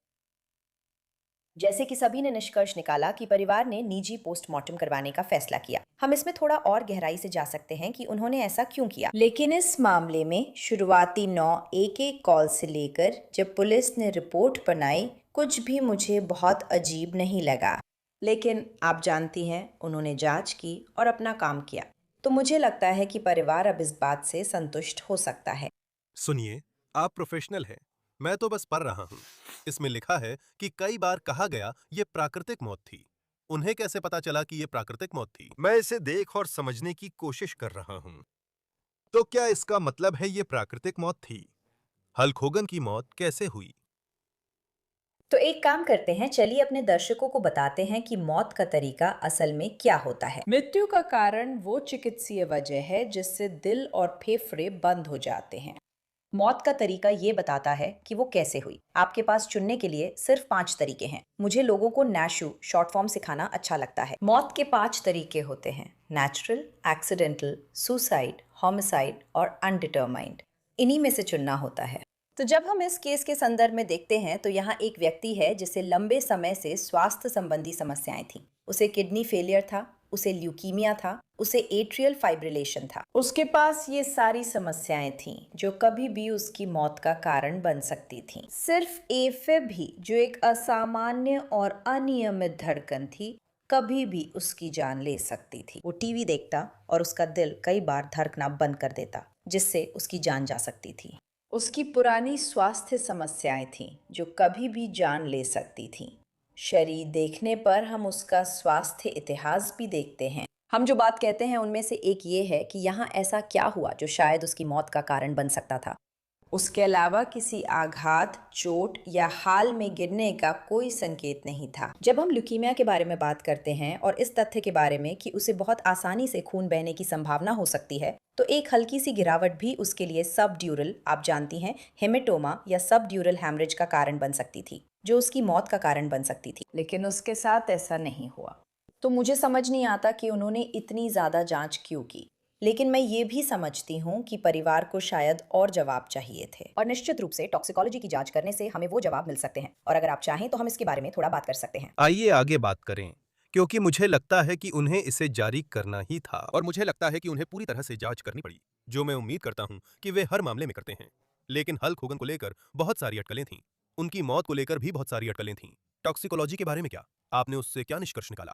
जैसे कि सभी ने निष्कर्ष निकाला कि परिवार ने निजी पोस्टमार्टम करवाने का फैसला किया। हम इसमें थोड़ा और गहराई से जा सकते हैं कि उन्होंने ऐसा क्यों किया। लेकिन इस मामले में शुरुआती 911 कॉल से लेकर जब पुलिस ने रिपोर्ट बनाई, कुछ भी मुझे बहुत अजीब नहीं लगा। लेकिन आप जानती हैं, उन्होंने जांच की और अपना काम किया। तो मुझे लगता है कि परिवार अब इस बात से संतुष्ट हो सकता है। सुनिए, आप प्रोफेशनल हैं, मैं तो बस पढ़ रहा हूं। इसमें लिखा है कि कई बार कहा गया ये प्राकृतिक मौत थी। उन्हें कैसे पता चला कि ये प्राकृतिक मौत थी? मैं इसे देख और समझने की कोशिश कर रहा हूं। तो क्या इसका मतलब है ये प्राकृतिक मौत थी? हल्क होगन की मौत कैसे हुई? तो एक काम करते हैं, चलिए अपने दर्शकों को बताते हैं कि मौत का तरीका असल में क्या होता है। मृत्यु का कारण वो चिकित्सीय वजह है जिससे दिल और फेफड़े बंद हो जाते हैं। मौत का तरीका ये बताता है कि वो कैसे हुई। आपके पास चुनने के लिए सिर्फ 5 तरीके हैं। मुझे लोगों को नैशू शॉर्ट फॉर्म सिखाना अच्छा लगता है। मौत के 5 तरीके होते हैं: नेचुरल, एक्सीडेंटल, सुसाइड, होमिसाइड और अनडिटरमाइंड। इन्हीं में से चुनना होता है। तो जब हम इस केस के संदर्भ में देखते हैं तो यहाँ एक व्यक्ति है जिसे लंबे समय से स्वास्थ्य संबंधी समस्याएं थी। उसे किडनी फेलियर था, उसे ल्यूकीमिया था, उसे एट्रियल फाइब्रिलेशन था। उसके पास ये सारी समस्याएं थीं जो कभी भी उसकी मौत का कारण बन सकती थीं। सिर्फ एफib भी, जो एक असामान्य और अनियमित धड़कन थी, कभी भी उसकी जान ले सकती थी। वो टीवी देखता और उसका दिल कई बार धड़कना बंद कर देता, जिससे उसकी जान जा सकती थी। उसकी पुरानी स्वास्थ्य समस्याएं थीं जो कभी भी जान ले सकती थीं। शरीर देखने पर हम उसका स्वास्थ्य इतिहास भी देखते हैं। हम जो बात कहते हैं उनमें से एक ये है कि यहाँ ऐसा क्या हुआ जो शायद उसकी मौत का कारण बन सकता था। उसके अलावा किसी आघात, चोट या हाल में गिरने का कोई संकेत नहीं था। जब हम ल्यूकीमिया के बारे में बात करते हैं और इस तथ्य के बारे में कि उसे बहुत आसानी से खून बहने की संभावना हो सकती है, तो एक हल्की सी गिरावट भी उसके लिए सबड्यूरल, आप जानती हैं, हेमेटोमा या सबड्यूरल हैमरेज का कारण बन सकती थी, जो उसकी मौत का कारण बन सकती थी। लेकिन उसके साथ ऐसा नहीं हुआ। तो मुझे समझ नहीं आता कि उन्होंने इतनी ज़्यादा जांच क्यों की। लेकिन मैं ये भी समझती हूँ कि परिवार को शायद और जवाब चाहिए थे। और निश्चित रूप से टॉक्सिकोलॉजी की जांच करने से हमें वो जवाब मिल सकते हैं। और अगर आप चाहें तो हम इसके बारे में थोड़ा बात कर सकते हैं। आइए आगे बात करें, क्योंकि मुझे लगता है कि उन्हें इसे जारी करना ही था और मुझे लगता है कि उन्हें पूरी तरह से जांच करनी पड़ी, जो मैं उम्मीद करता हूं कि वे हर मामले में करते हैं। लेकिन हल्क होगन को लेकर बहुत सारी अटकलें थीं। उनकी मौत को लेकर भी बहुत सारी अटकलें थीं। टॉक्सिकोलॉजी के बारे में क्या? आपने उससे क्या निष्कर्ष निकाला?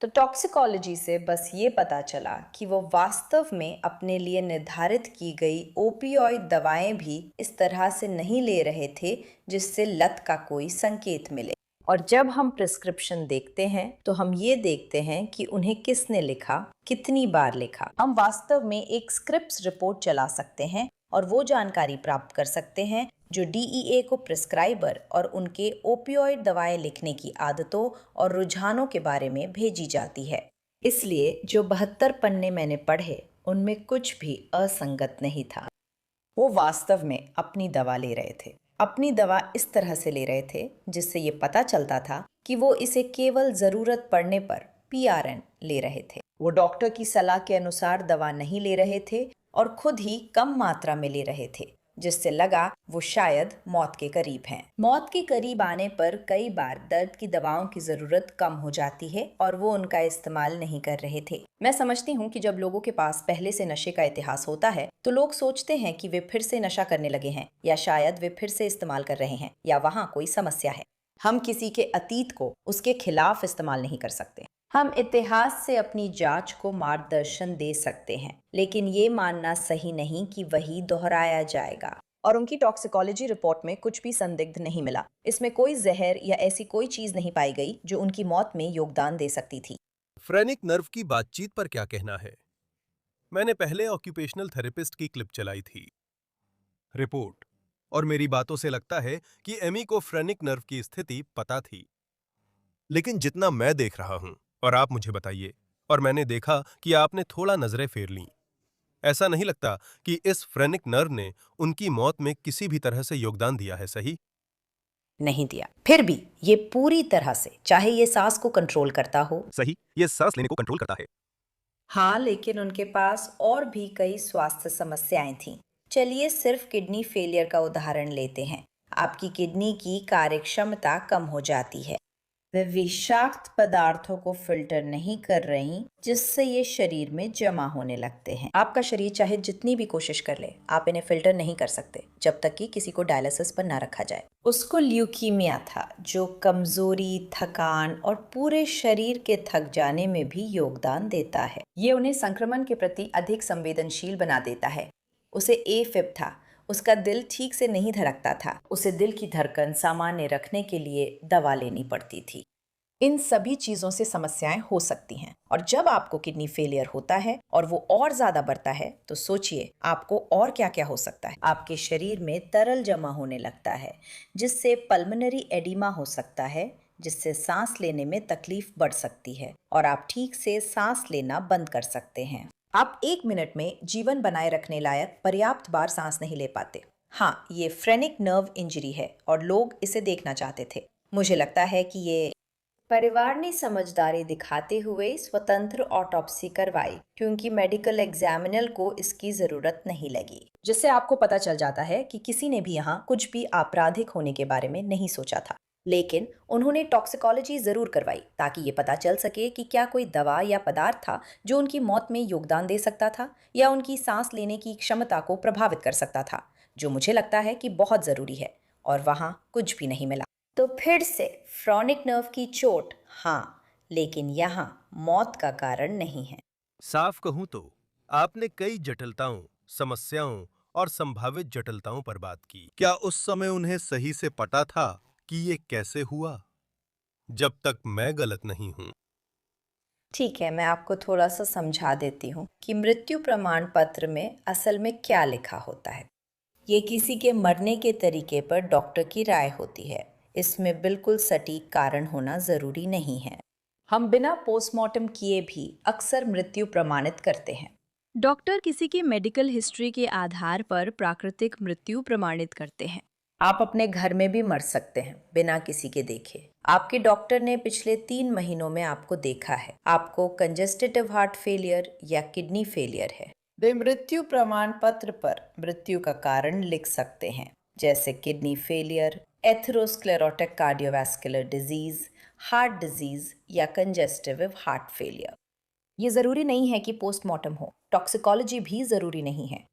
तो टॉक्सिकोलॉजी से बस ये पता चला कि वो वास्तव में अपने लिए निर्धारित की गई ओपियोइड दवाएं भी इस तरह से नहीं ले रहे थे जिससे लत का कोई संकेत मिले। और जब हम प्रिस्क्रिप्शन देखते हैं तो हम ये देखते हैं कि उन्हें किसने लिखा, कितनी बार लिखा। हम वास्तव में एक स्क्रिप्स रिपोर्ट चला सकते हैं और वो जानकारी प्राप्त कर सकते हैं जो डीईए को प्रिस्क्राइबर और उनके ओपियोइड दवाएं लिखने की आदतों और रुझानों के बारे में भेजी जाती है। इसलिए जो 72 पन्ने मैंने पढ़े उनमें कुछ भी असंगत नहीं था। वो वास्तव में अपनी दवा ले रहे थे। अपनी दवा इस तरह से ले रहे थे जिससे ये पता चलता था कि वो इसे केवल ज़रूरत पड़ने पर PRN ले रहे थे। वो डॉक्टर की सलाह के अनुसार दवा नहीं ले रहे थे और खुद ही कम मात्रा में ले रहे थे, जिससे लगा वो शायद मौत के करीब हैं। मौत के करीब आने पर कई बार दर्द की दवाओं की जरूरत कम हो जाती है और वो उनका इस्तेमाल नहीं कर रहे थे। मैं समझती हूँ कि जब लोगों के पास पहले से नशे का इतिहास होता है तो लोग सोचते हैं कि वे फिर से नशा करने लगे हैं या शायद वे फिर से इस्तेमाल कर रहे हैं या वहाँ कोई समस्या है। हम किसी के अतीत को उसके खिलाफ इस्तेमाल नहीं कर सकते। हम इतिहास से अपनी जांच को मार्गदर्शन दे सकते हैं, लेकिन ये मानना सही नहीं कि वही दोहराया जाएगा। और उनकी टॉक्सिकोलॉजी रिपोर्ट में कुछ भी संदिग्ध नहीं मिला। इसमें कोई जहर या ऐसी कोई चीज नहीं पाई गई जो उनकी मौत में योगदान दे सकती थी। फ्रेनिक नर्व की बातचीत पर क्या कहना है? मैंने पहले ऑक्यूपेशनल थेरेपिस्ट की क्लिप चलाई थी, रिपोर्ट, और मेरी बातों से लगता है कि एमी को फ्रेनिक नर्व की स्थिति पता थी। लेकिन जितना मैं देख रहा हूं, और आप मुझे बताइए, और मैंने देखा कि आपने थोड़ा नजरें फेर लीं, ऐसा नहीं लगता कि इस फ्रेनिक नर्व ने उनकी मौत में किसी भी तरह से योगदान दिया है, सही? नहीं दिया। फिर भी ये पूरी तरह से, चाहे ये सांस को कंट्रोल करता हो। सही, ये सांस लेने को कंट्रोल करता है। हाँ, लेकिन उनके पास और भी कई स्वास्थ्य समस्याएं थीं। चलिए सिर्फ किडनी फेलियर का उदाहरण लेते हैं। आपकी किडनी की कार्यक्षमता कम हो जाती है। वे विषाक्त पदार्थों को फिल्टर नहीं कर रही, जिससे ये शरीर में जमा होने लगते हैं। आपका शरीर चाहे जितनी भी कोशिश कर ले, आप इन्हें फिल्टर नहीं कर सकते जब तक कि किसी को डायलिसिस पर ना रखा जाए। उसको ल्यूकीमिया था, जो कमजोरी, थकान और पूरे शरीर के थक जाने में भी योगदान देता है। ये उन्हें संक्रमण के प्रति अधिक संवेदनशील बना देता है। उसे एफिब था, उसका दिल ठीक से नहीं धड़कता था। उसे दिल की धड़कन सामान्य रखने के लिए दवा लेनी पड़ती थी। इन सभी चीजों से समस्याएं हो सकती हैं, और जब आपको किडनी फेलियर होता है और वो और ज्यादा बढ़ता है तो सोचिए आपको और क्या क्या हो सकता है। आपके शरीर में तरल जमा होने लगता है, जिससे पल्मोनरी एडिमा हो सकता है, जिससे सांस लेने में तकलीफ बढ़ सकती है और आप ठीक से सांस लेना बंद कर सकते हैं। आप 1 मिनट में जीवन बनाए रखने लायक पर्याप्त बार सांस नहीं ले पाते। हाँ, ये फ्रेनिक नर्व इंजरी है और लोग इसे देखना चाहते थे। मुझे लगता है कि ये परिवार ने समझदारी दिखाते हुए स्वतंत्र ऑटोप्सी करवाई, क्योंकि मेडिकल एग्जामिनर को इसकी जरूरत नहीं लगी, जिससे आपको पता चल जाता है कि किसी ने भी यहाँ कुछ भी आपराधिक होने के बारे में नहीं सोचा था। लेकिन उन्होंने टॉक्सिकोलॉजी जरूर करवाई ताकि ये पता चल सके कि क्या कोई दवा या पदार्थ था जो उनकी मौत में योगदान दे सकता था या उनकी सांस लेने की क्षमता को प्रभावित कर सकता था, जो मुझे लगता है कि बहुत ज़रूरी है। और वहाँ कुछ भी नहीं मिला। तो फिर से फ्रेनिक नर्व की चोट, हाँ, लेकिन यहाँ मौत का कारण नहीं है। साफ कहूं तो आपने कई जटिलताओं, समस्याओं और संभावित जटिलताओं पर बात की। क्या उस समय उन्हें सही से पता था कि ये कैसे हुआ? जब तक मैं गलत नहीं हूं। ठीक है, मैं आपको थोड़ा सा समझा देती हूँ कि मृत्यु प्रमाण पत्र में असल में क्या लिखा होता है। ये किसी के मरने के तरीके पर डॉक्टर की राय होती है। इसमें बिल्कुल सटीक कारण होना जरूरी नहीं है। हम बिना पोस्टमार्टम किए भी अक्सर मृत्यु प्रमाणित करते हैं। डॉक्टर किसी की मेडिकल हिस्ट्री के आधार पर प्राकृतिक मृत्यु प्रमाणित करते हैं। आप अपने घर में भी मर सकते हैं बिना किसी के देखे। आपके डॉक्टर ने पिछले 3 महीनों में आपको देखा है, आपको कंजेस्टिव हार्ट फेलियर या किडनी फेलियर है। वे मृत्यु प्रमाण पत्र पर मृत्यु का कारण लिख सकते हैं, जैसे kidney failure, atherosclerotic cardiovascular disease, heart disease या कंजेस्टिव हार्ट फेलियर। ये जरूरी नहीं है कि पोस्टमार्टम हो। टॉक्सिकोलॉजी भी जरूरी नहीं है।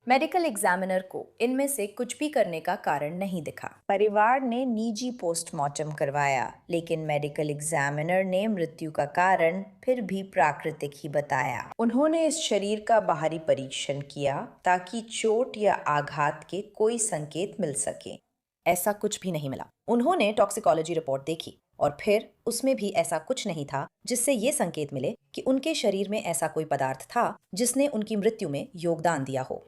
मेडिकल एग्जामिनर को इनमें से कुछ भी करने का कारण नहीं दिखा। परिवार ने निजी पोस्टमार्टम करवाया, लेकिन मेडिकल एग्जामिनर ने मृत्यु का कारण फिर भी प्राकृतिक ही बताया। उन्होंने इस शरीर का बाहरी परीक्षण किया ताकि चोट या आघात के कोई संकेत मिल सके। ऐसा कुछ भी नहीं मिला। उन्होंने टॉक्सिकोलॉजी रिपोर्ट देखी और फिर उसमें भी ऐसा कुछ नहीं था जिससे ये संकेत मिले कि उनके शरीर में ऐसा कोई पदार्थ था जिसने उनकी मृत्यु में योगदान दिया हो।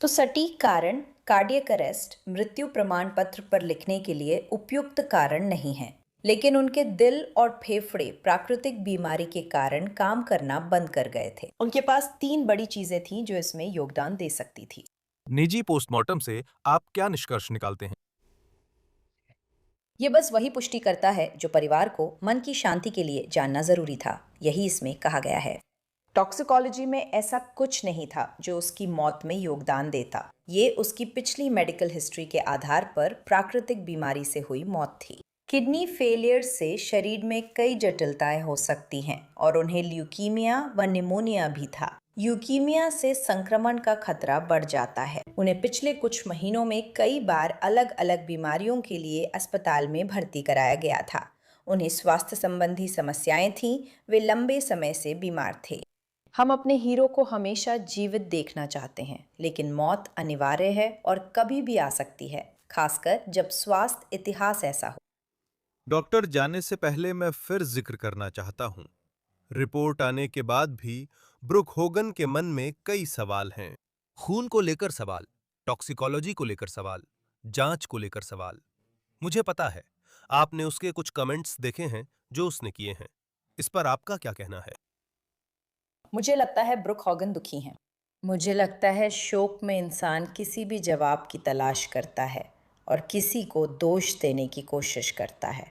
तो सटीक कारण कार्डियक अरेस्ट मृत्यु प्रमाण पत्र पर लिखने के लिए उपयुक्त कारण नहीं है, लेकिन उनके दिल और फेफड़े प्राकृतिक बीमारी के कारण काम करना बंद कर गए थे। उनके पास 3 बड़ी चीजें थीं जो इसमें योगदान दे सकती थी। निजी पोस्टमार्टम से आप क्या निष्कर्ष निकालते हैं? ये बस वही पुष्टि करता है जो परिवार को मन की शांति के लिए जानना जरूरी था। यही इसमें कहा गया है। टॉक्सिकोलॉजी में ऐसा कुछ नहीं था जो उसकी मौत में योगदान देता। ये उसकी पिछली मेडिकल हिस्ट्री के आधार पर प्राकृतिक बीमारी से हुई मौत थी। किडनी फेलियर से शरीर में कई जटिलताएं हो सकती हैं और उन्हें ल्यूकीमिया व निमोनिया भी था। ल्यूकीमिया से संक्रमण का खतरा बढ़ जाता है। उन्हें पिछले कुछ महीनों में कई बार अलग अलग बीमारियों के लिए अस्पताल में भर्ती कराया गया था। उन्हें स्वास्थ्य संबंधी समस्याएं थीं। वे लंबे समय से बीमार थे। हम अपने हीरो को हमेशा जीवित देखना चाहते हैं, लेकिन मौत अनिवार्य है और कभी भी आ सकती है, खासकर जब स्वास्थ्य इतिहास ऐसा हो। डॉक्टर जाने से पहले मैं फिर जिक्र करना चाहता हूं, रिपोर्ट आने के बाद भी ब्रुक होगन के मन में कई सवाल हैं। खून को लेकर सवाल, टॉक्सिकोलॉजी को लेकर सवाल, जांच को लेकर सवाल। मुझे पता है आपने उसके कुछ कमेंट्स देखे हैं जो उसने किए हैं। इस पर आपका क्या कहना है? मुझे लगता है ब्रुक होगन दुखी हैं। मुझे लगता है शोक में इंसान किसी भी जवाब की तलाश करता है और किसी को दोष देने की कोशिश करता है।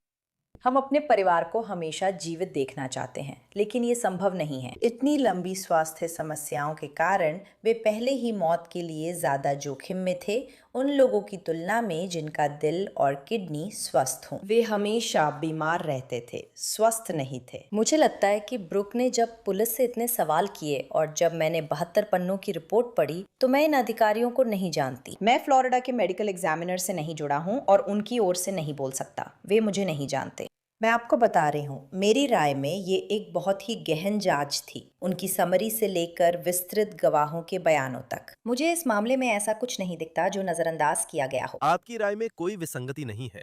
हम अपने परिवार को हमेशा जीवित देखना चाहते हैं, लेकिन ये संभव नहीं है। इतनी लंबी स्वास्थ्य समस्याओं के कारण वे पहले ही मौत के लिए ज़्यादा जोखिम में थे उन लोगों की तुलना में जिनका दिल और किडनी स्वस्थ हों। वे हमेशा बीमार रहते थे, स्वस्थ नहीं थे। मुझे लगता है कि ब्रुक ने जब पुलिस से इतने सवाल किए और जब मैंने 72 पन्नों की रिपोर्ट पढ़ी तो मैं इन अधिकारियों को नहीं जानती। मैं फ्लोरिडा के मेडिकल एग्जामिनर से नहीं जुड़ा हूँ और उनकी ओर से नहीं बोल सकता। वे मुझे नहीं जानते। मैं आपको बता रही हूँ, मेरी राय में ये एक बहुत ही गहन जांच थी, उनकी समरी से लेकर विस्तृत गवाहों के बयानों तक। मुझे इस मामले में ऐसा कुछ नहीं दिखता जो नजरअंदाज किया गया हो। आपकी राय में कोई विसंगति नहीं है?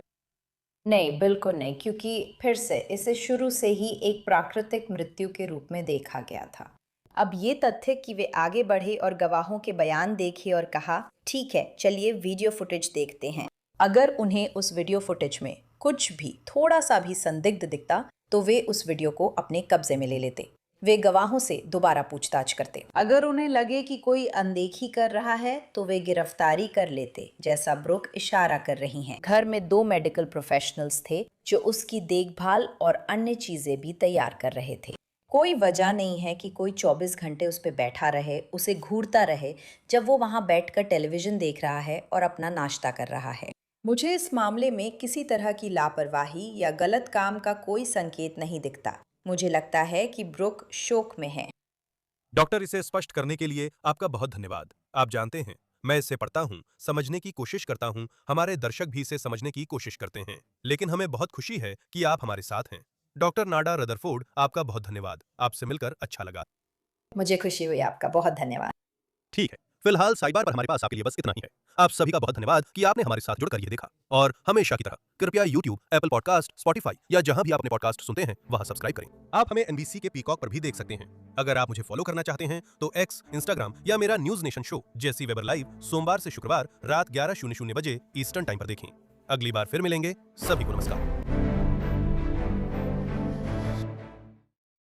नहीं, बिल्कुल नहीं, क्योंकि फिर से इसे शुरू से ही एक प्राकृतिक मृत्यु के रूप में देखा गया था। अब ये तथ्य कि वे आगे बढ़े और गवाहों के बयान देखे और कहा, ठीक है, चलिए वीडियो फुटेज देखते हैं। अगर उन्हें उस वीडियो फुटेज में कुछ भी थोड़ा सा भी संदिग्ध दिखता तो वे उस वीडियो को अपने कब्जे में ले लेते। वे गवाहों से दोबारा पूछताछ करते। अगर उन्हें लगे कि कोई अनदेखी कर रहा है तो वे गिरफ्तारी कर लेते, जैसा ब्रुक इशारा कर रही हैं। घर में 2 मेडिकल प्रोफेशनल्स थे जो उसकी देखभाल और अन्य चीजें भी तैयार कर रहे थे। कोई वजह नहीं है कि कोई 24 घंटे उस पर बैठा रहे, उसे घूरता रहे जब वो वहां बैठकर टेलीविजन देख रहा है और अपना नाश्ता कर रहा है। मुझे इस मामले में किसी तरह की लापरवाही या गलत काम का कोई संकेत नहीं दिखता। मुझे लगता है कि ब्रुक शोक में है। डॉक्टर, इसे स्पष्ट करने के लिए आपका बहुत धन्यवाद। आप जानते हैं, मैं इसे पढ़ता हूँ, समझने की कोशिश करता हूँ, हमारे दर्शक भी इसे समझने की कोशिश करते हैं, लेकिन हमें बहुत खुशी है कि आप हमारे साथ हैं। डॉक्टर नाडा रदरफोर्ड, आपका बहुत धन्यवाद। आपसे मिलकर अच्छा लगा। मुझे खुशी हुई। आपका बहुत धन्यवाद। ठीक है, फिलहाल साइडबार पर हमारे पास आपके लिए बस इतना ही है। आप सभी का बहुत धन्यवाद कि आपने हमारे साथ जुड़कर ये देखा, और हमेशा की तरह कृपया YouTube, Apple पॉडकास्ट, Spotify या जहां भी आप अपने पॉडकास्ट सुनते हैं वहां सब्सक्राइब करें। आप हमें NBC के पीकॉक पर भी देख सकते हैं। अगर आप मुझे फॉलो करना चाहते हैं तो X, Instagram या मेरा न्यूज नेशन शो जेसी वेबर लाइव सोमवार से शुक्रवार रात 11:00 बजे ईस्टर्न टाइम पर देखें। अगली बार फिर मिलेंगे। सभी को नमस्कार।